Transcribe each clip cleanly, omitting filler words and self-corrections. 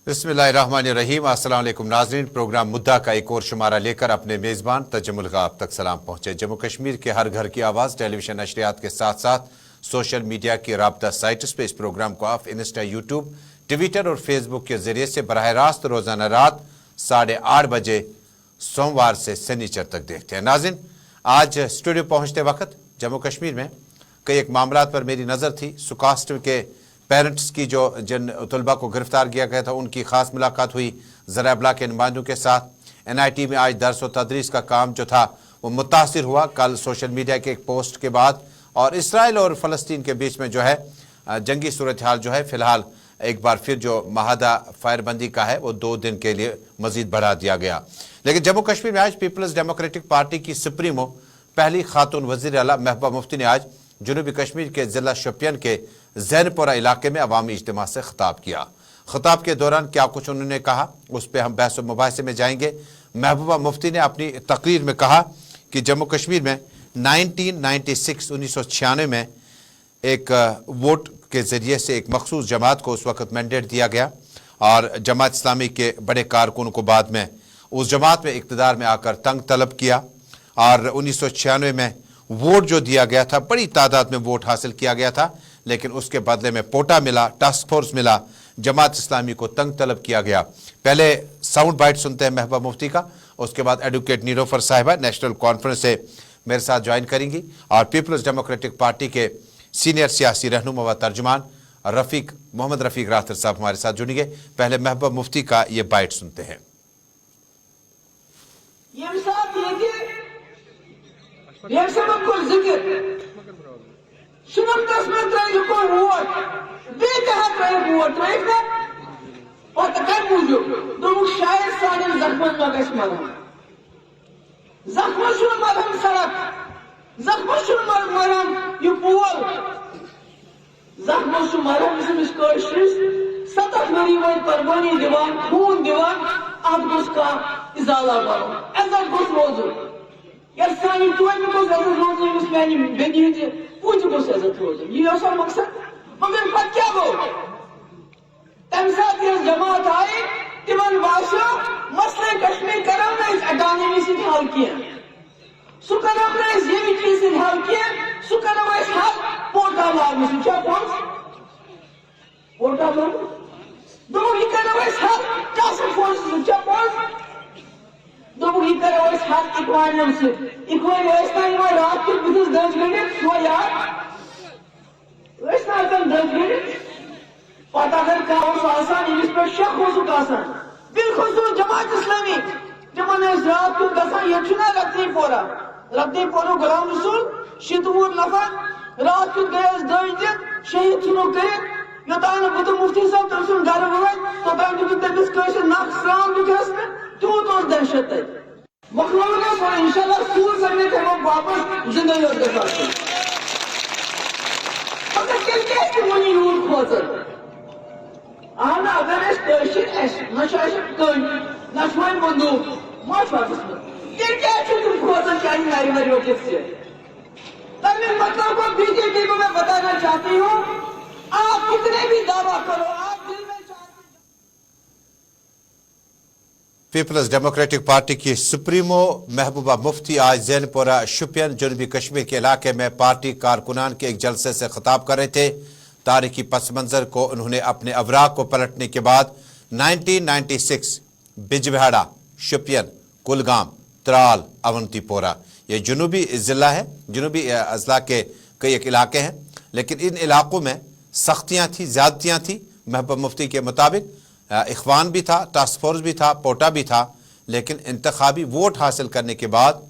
बिस्मिल्लाहिर्रहमानिर्रहीम। अस्सलाम वालेकुम नाज़रीन। प्रोग्राम मुद्दा का एक और शुमारा लेकर अपने मेज़बान तजम्मुल आप तक सलाम पहुँचे। जम्मू कश्मीर के हर घर की आवाज़ टेलीविजन नशरियात के साथ साथ सोशल मीडिया की राब्ता साइट्स पे इस प्रोग्राम को आप इंस्टा, यूट्यूब, ट्विटर और फेसबुक के ज़रिए से बराह रास्त रोज़ाना रात 8:30 बजे सोमवार से शनिचर तक देखते हैं। नाज़रीन, आज स्टूडियो पहुँचते वक्त जम्मू कश्मीर में कई एक मामलात पर मेरी नज़र थी। सुकास्ट के पेरेंट्स की जो जिन तलबा को गिरफ्तार किया गया था उनकी ख़ास मुलाकात हुई ज़राए इब्लाग के नुमाइंदों के साथ। NIT में आज दर्स व तदरीस का काम जो था वो मुतासिर हुआ कल सोशल मीडिया के एक पोस्ट के बाद। और इसराइल और फ़लस्तीन के बीच में जो है जंगी सूरत हाल जो है फ़िलहाल एक बार फिर जो माहदा फायरबंदी का है वो 2 दिन के लिए मज़ीद बढ़ा दिया गया। लेकिन जम्मू कश्मीर में आज पीपल्स डेमोक्रेटिक पार्टी की सुप्रीमो पहली खातून वज़ीर आला महबूबा मुफ्ती ने आज जनूबी कश्मीर के ज़िला शोपियान के ज़ैनपोरा इलाके में अवामी इज्तिमा से खिताब किया। खिताब के दौरान क्या कुछ उन्होंने कहा उस पर हम बहस व मुबाहिसे में जाएंगे। महबूबा मुफ्ती ने अपनी तकरीर में कहा कि जम्मू कश्मीर में 1996 में एक वोट के ज़रिए से एक मखसूस जमात को उस वक्त मैंडेट दिया गया और जमात इस्लामी के बड़े कारकुन को बाद में उस जमात में इक़्तिदार में आकर तंग तलब किया। और 1996 में वोट जो दिया गया था, बड़ी तादाद में वोट हासिल किया गया था, लेकिन उसके बदले में पोटा मिला, टास्क फोर्स मिला, जमात इस्लामी को तंग तलब किया गया। पहले साउंड बाइट सुनते हैं महबूबा मुफ्ती का, उसके बाद एडवोकेट नीलोफर साहिबा नेशनल कॉन्फ्रेंस से मेरे साथ ज्वाइन करेंगी और पीपल्स डेमोक्रेटिक पार्टी के सीनियर सियासी रहनुमा व तर्जुमान मोहम्मद रफ़ीक राथर साहब हमारे साथ जुड़ेंगे। पहले महबूबा मुफ्ती का ये बाइट सुनते हैं। जमात आई तिमन वासो मसले कश्मीर करम ने इस अडानी से हल किया सुकरम ने इस ये भी से हल किया सुकरम इस हल पोटा लागू से क्या पहुंच पोटा लागू दो ही करम इस हल टास्क फोर्स से क्या पहुंच दो ही करम इस हल इक्वानियम से इक्वानियम इस टाइम में रात के बिजनेस दर्ज करके सो यार इस टाइम दर्ज करके पता कर क्या हो आसान इस पर शक हो चुका आसान बिल्कुल तो जमात इस्लामी जमाने रात को दसा ये चुना रखती पोरो गुलाम रसूल शितूर नफर रात को गए दर्ज शहीद चुनो करे योतान बुद्ध मुफ्ती साहब तरसुन घर हुए तो तान जो तबिस कैसे नाक सलाम दिखस तो दहशत है मखलूक ने और इंशाल्लाह सूर करने थे वो वापस जिंदगी और के साथ अगर के मुनी रूल खोजर आना अगर इस कैसे नशाशक कोई नशवान बंदूक मार्च वापस में क्या तुम खोजर चाहिए नारी मरी हो किससे तब मैं मतलब को बीजेपी को मैं बताना चाहती हूँ आप कितने भी दावा करो आप दिल में पीपल्स डेमोक्रेटिक पार्टी की सुप्रीमो महबूबा मुफ्ती आज ज़ैनपोरा शोपियान जनूबी कश्मीर के इलाके में पार्टी कारकुनान के एक जलसे से खिताब कर रहे थे। तारीखी पस मंज़र को उन्होंने अपने अवराक को पलटने के बाद 1996 बिजबेहाड़ा, शोपियान, कुलगाम, त्राल, अवंतीपोरा ये जनूबी ज़िला है, जनूबी अजला के कई एक इलाके हैं, लेकिन इन इलाकों में सख्तियाँ थी, ज़्यादतियाँ थी। महबूबा मुफ्ती के मुताबिक इख्वान भी था, टास्क फोर्स भी था, पोटा भी था, लेकिन इंतखाबी वोट हासिल करने के बाद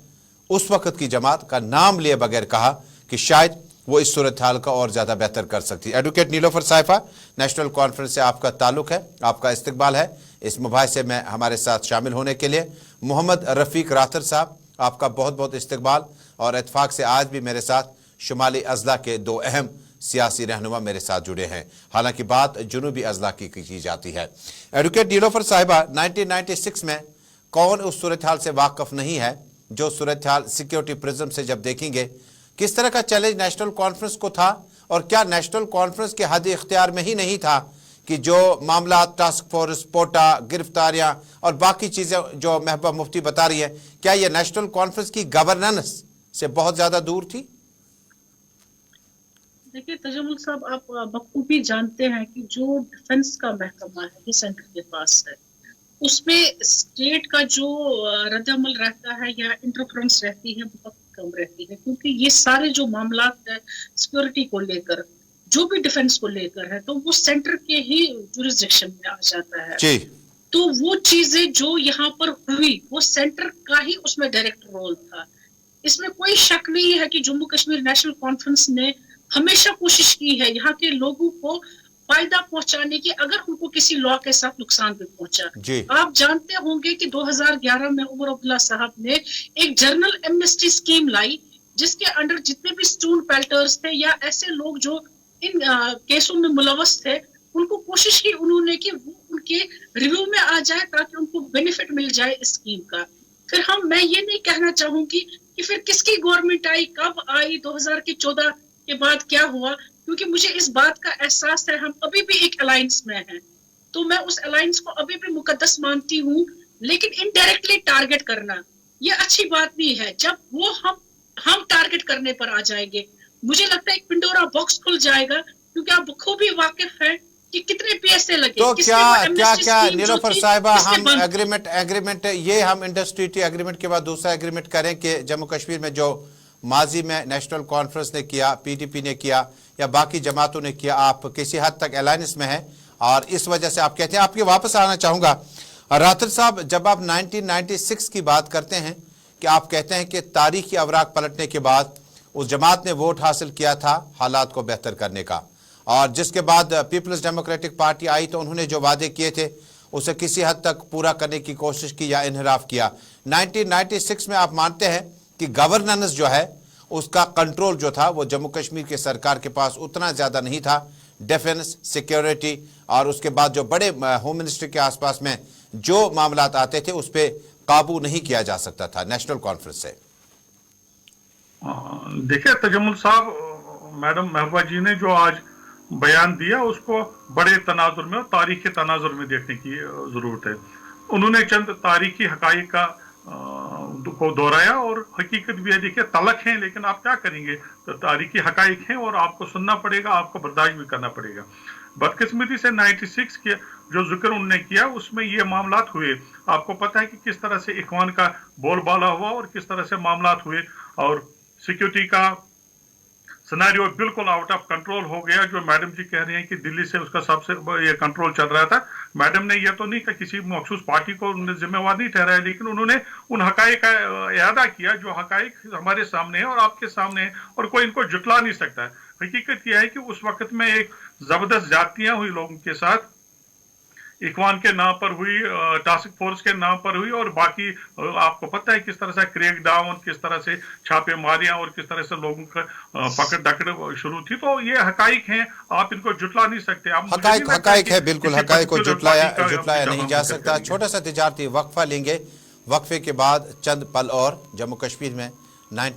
उस वक़्त की जमात का नाम लिए बगैर कहा कि शायद वो इस सूरत हाल का और ज़्यादा बेहतर कर सकती है। एडवोकेट नीलोफर साहिबा नेशनल कॉन्फ्रेंस से आपका ताल्लुक़ है, आपका इस्तकबाल है इस मुबाहिसे में हमारे साथ शामिल होने के लिए। मोहम्मद रफ़ीक राथर साहब आपका बहुत बहुत इस्तकबाल और इत्तेफाक से आज भी मेरे साथ शुमाली अजला के 2 अहम सियासी रहनुमा मेरे साथ जुड़े हैं, हालांकि बात जुनूबी अजला की जाती है। एडवोकेट नीलोफर साहिबा 1996 में कौन उस सूरत हाल से वाकफ़ नहीं है जो सूरत हाल सिक्योरिटी प्रिज्म से जब देखेंगे किस तरह का चैलेंज नेशनल कॉन्फ्रेंस को था और क्या नेशनल कॉन्फ्रेंस के हद इख्तियार में ही नहीं था कि जो मामला टास्क फोर्स, पोटा, गिरफ्तारियां और बाकी चीजें जो महबूबा मुफ्ती बता रही है, क्या ये नेशनल कॉन्फ्रेंस की गवर्नेंस से बहुत ज्यादा दूर थी? देखिए तजमुल साहब, आप बखूबी जानते हैं कि जो डिफेंस का महकमा है ये सेंटर के पास है, उसमें स्टेट का जो रद्दअमल रहता है या इंटरफ्रेंस रहती है बहुत कम रहती है, क्योंकि ये सारे जो मामला है सिक्योरिटी को लेकर, जो भी डिफेंस को लेकर है, तो वो सेंटर के ही जुरिसडिक्शन में आ जाता है जी। तो वो चीजें जो यहाँ पर हुई वो सेंटर का ही उसमें डायरेक्ट रोल था। इसमें कोई शक नहीं है कि जम्मू कश्मीर नेशनल कॉन्फ्रेंस ने हमेशा कोशिश की है यहाँ के लोगों को फायदा पहुंचाने की, अगर उनको किसी लॉ के साथ नुकसान भी पहुंचा। आप जानते होंगे कि 2011 में उमर अब्दुल्ला साहब ने एक जर्नल एमनेस्टी स्कीम लाई, जिसके अंडर जितने भी स्टोन पेल्टर्स थे या ऐसे लोग जो इन केसों में मुलवस थे, उनको कोशिश की उन्होंने कि वो उनके रिव्यू में आ जाए ताकि उनको बेनिफिट मिल जाए इस स्कीम का। फिर मैं ये नहीं कहना चाहूंगी कि फिर किसकी गवर्नमेंट आई, कब आई, 2014 के बाद क्या हुआ, क्योंकि मुझे इस बात का एहसास है हम अभी भी एक अलायंस में हैं, तो मैं उस अलायंस को अभी भी मुकद्दस मानती हूँ, लेकिन इनडायरेक्टली टारगेट करना ये अच्छी बात नहीं है। जब वो हम टारगेट करने पर आ जाएंगे, मुझे लगता है एक पिंडोरा बॉक्स खुल जाएगा, क्योंकि आप खूबी वाकिफ हैं कि कितने पैसे लगे। तो क्या नीलोफर साहिबा, हम एग्रीमेंट ये हम इंडस्ट्री एग्रीमेंट के बाद दूसरा एग्रीमेंट करें कि जम्मू कश्मीर में जो माजी में नेशनल कॉन्फ्रेंस ने किया, पीडीपी ने किया या बाकी जमातों ने किया, आप किसी हद तक अलायंस में हैं और इस वजह से आप कहते हैं, आपके वापस आना चाहूंगा राथिर साहब, जब आप 1996 की बात करते हैं कि आप कहते हैं कि तारीखी अवराक पलटने के बाद उस जमात ने वोट हासिल किया था हालात को बेहतर करने का, और जिसके बाद पीपल्स डेमोक्रेटिक पार्टी आई तो उन्होंने जो वादे किए थे उसे किसी हद तक पूरा करने की कोशिश की या इनहराफ किया। 1996 में आप मानते हैं कि गवर्नेंस जो है उसका कंट्रोल जो था वो जम्मू कश्मीर की सरकार के पास उतना ज्यादा नहीं था, डिफेंस, सिक्योरिटी और उसके बाद जो बड़े होम मिनिस्ट्री के आसपास में जो मामलात आते थे उस पर काबू नहीं किया जा सकता था नेशनल कॉन्फ्रेंस से? देखिए तजम्मुल साहब, मैडम महबूबा जी ने जो आज बयान दिया उसको बड़े तनाजुर में और तारीखी तनाजुर में देखने की जरूरत है। उन्होंने चंद तारीखी हकाइक का को दोहराया और हकीकत भी है, देखिए तलख हैं लेकिन आप क्या करेंगे, तो तारीखी हकाइक हैं और आपको सुनना पड़ेगा, आपको बर्दाश्त भी करना पड़ेगा। बदकिस्मती से 96 के जो जिक्र उन्होंने किया उसमें ये मामलात हुए, आपको पता है कि किस तरह से इखवान का बोलबाला हुआ और किस तरह से मामलात हुए और सिक्योरिटी का सिनेरियो बिल्कुल आउट ऑफ कंट्रोल हो गया। जो मैडम जी कह रहे हैं कि दिल्ली से उसका सबसे ये कंट्रोल चल रहा था, मैडम ने यह तो नहीं कहा, किसी मखसूस पार्टी को जिम्मेवार नहीं ठहराया, लेकिन उन्होंने उन हकाइक का इयादा किया जो हकाइक हमारे सामने है और आपके सामने है और कोई इनको जुटला नहीं सकता है। हकीकत यह है कि उस वक्त में एक जबरदस्त जातियां हुई लोगों के साथ, इखवान के नाम पर हुई, टास्क फोर्स के नाम पर हुई और बाकी आपको पता है किस तरह से क्रैक डाउन, किस तरह से छापेमारियां और किस तरह से लोगों का पकड़ दकड़ शुरू थी। तो ये हकाइक हैं, आप इनको जुटला नहीं सकते। आप हकाइक है, बिल्कुल हकाइक को जुटलाया नहीं जा सकता। छोटा सा तिजारती वक्फा लेंगे, वक्फे के बाद चंद पल और जम्मू कश्मीर में